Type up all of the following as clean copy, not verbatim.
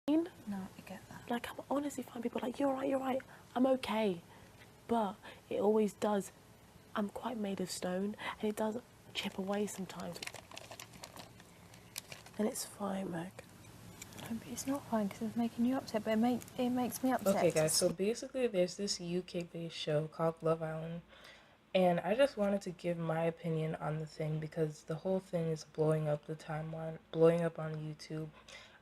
No, I get that. Like, I'm honestly find people like, you're right, I'm okay. But it always does. I'm quite made of stone, and it does chip away sometimes. And it's fine, Meg. No, but it's not fine because it's making you upset, but it makes me upset. Okay, guys, so basically there's this UK-based show called Love Island, and I just wanted to give my opinion on the thing because the whole thing is blowing up the timeline, blowing up on YouTube.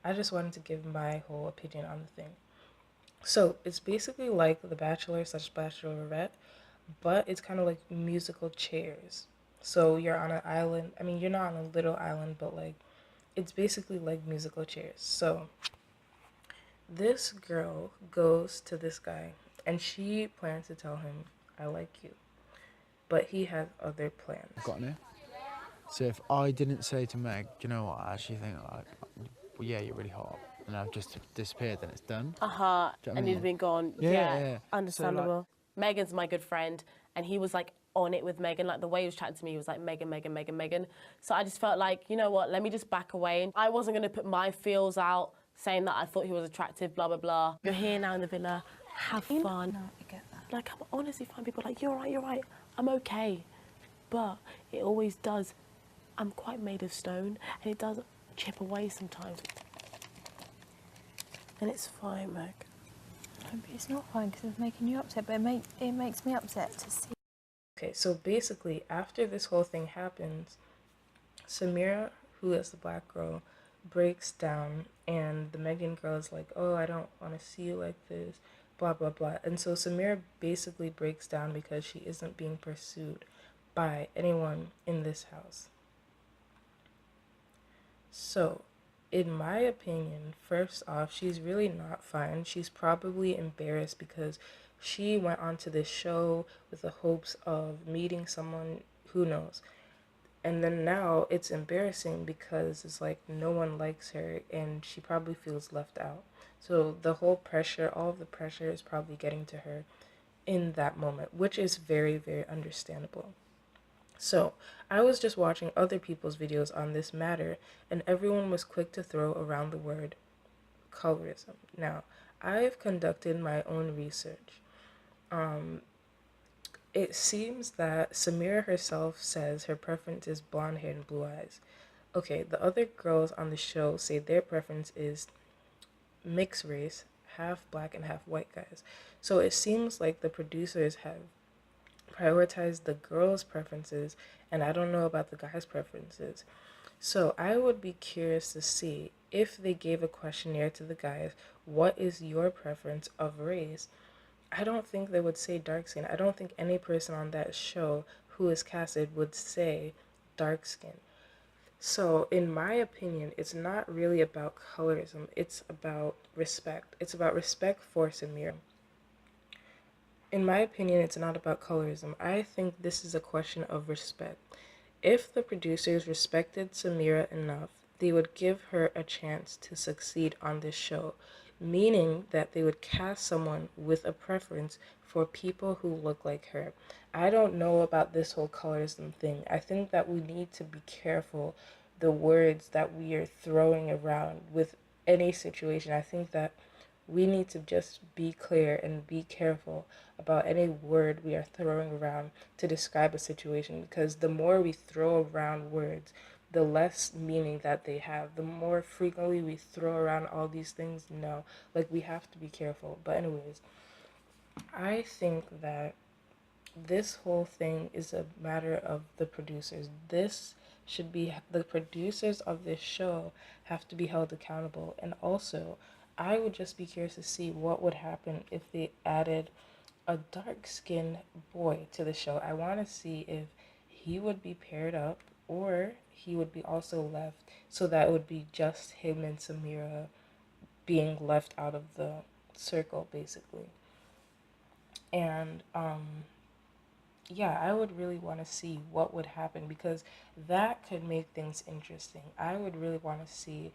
I just wanted to give my whole opinion on the thing. So it's basically like The Bachelor slash Bachelorette, but it's kind of like musical chairs. So you're on an island. I mean, you're not on a little island, but like it's basically like musical chairs. So this girl goes to this guy and she plans to tell him, I like you. But he has other plans. Got it. So if I didn't say to Meg, do you know what, I actually think, like, well, yeah, you're really hot, and I've just disappeared, then it's done. Do you know what I And mean? he'd been gone. Yeah. Understandable. So, like, Megan's my good friend, and he was like on it with Megan. Like the way he was chatting to me, he was like Megan. So I just felt like, you know what, let me just back away. And I wasn't gonna put my feels out saying that I thought he was attractive, blah blah blah. You're here now in the villa, have fun. No, I get that. Like, I'm honestly find people like, you're right, I'm okay. But it always does. I'm quite made of stone, and it does chip away sometimes. And it's fine, Meg. No, but it's not fine because it's making you upset, but it makes me upset to see. Okay, so basically, after this whole thing happens, Samira, who is the black girl, breaks down, and the Megan girl is like, oh, I don't want to see you like this, blah, blah, blah. And so Samira basically breaks down because she isn't being pursued by anyone in this house. So, in my opinion, first off, she's really not fine. She's probably embarrassed because she went onto this show with the hopes of meeting someone, who knows. And then now it's embarrassing because it's like no one likes her and she probably feels left out. So the whole pressure, all of the pressure is probably getting to her in that moment, which is very, very understandable. So, I was just watching other people's videos on this matter, and everyone was quick to throw around the word colorism. Now, I've conducted my own research. It seems that Samira herself says her preference is blonde hair and blue eyes. Okay, the other girls on the show say their preference is mixed race, half black and half white guys. So it seems like the producers have prioritize the girls' preferences, and I don't know about the guys' preferences. So I would be curious to see if they gave a questionnaire to the guys, what is your preference of race? I don't think they would say dark skin. I don't think any person on that show who is casted would say dark skin. So, in my opinion, it's not really about colorism. It's about respect. It's about respect for Samira. In my opinion, it's not about colorism. I think this is a question of respect. If the producers respected Samira enough, they would give her a chance to succeed on this show, meaning that they would cast someone with a preference for people who look like her. I don't know about this whole colorism thing. I think that we need to be careful the words that we are throwing around with any situation. I think that we need to just be clear and be careful about any word we are throwing around to describe a situation, because the more we throw around words, the less meaning that they have. The more frequently we throw around all these things, no, like we have to be careful. But anyways, I think that this whole thing is a matter of the producers. This should be, the producers of this show have to be held accountable. And also, I would just be curious to see what would happen if they added a dark skinned boy to the show. I want to see if he would be paired up or he would be also left, so that it would be just him and Samira being left out of the circle, basically. And yeah, I would really want to see what would happen, because that could make things interesting. I would really want to see,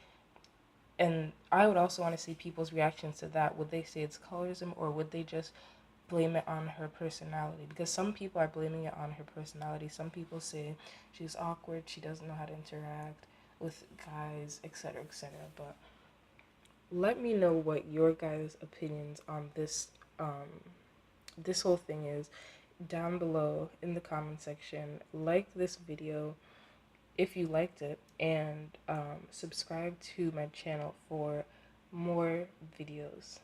and I would also want to see people's reactions to that. Would they say it's colorism, or would they just blame it on her personality? Because some people are blaming it on her personality. Some people say she's awkward, she doesn't know how to interact with guys, etc., etc. But let me know what your guys' opinions on this whole thing is down below in the comment section. Like this video if you liked it, and subscribe to my channel for more videos.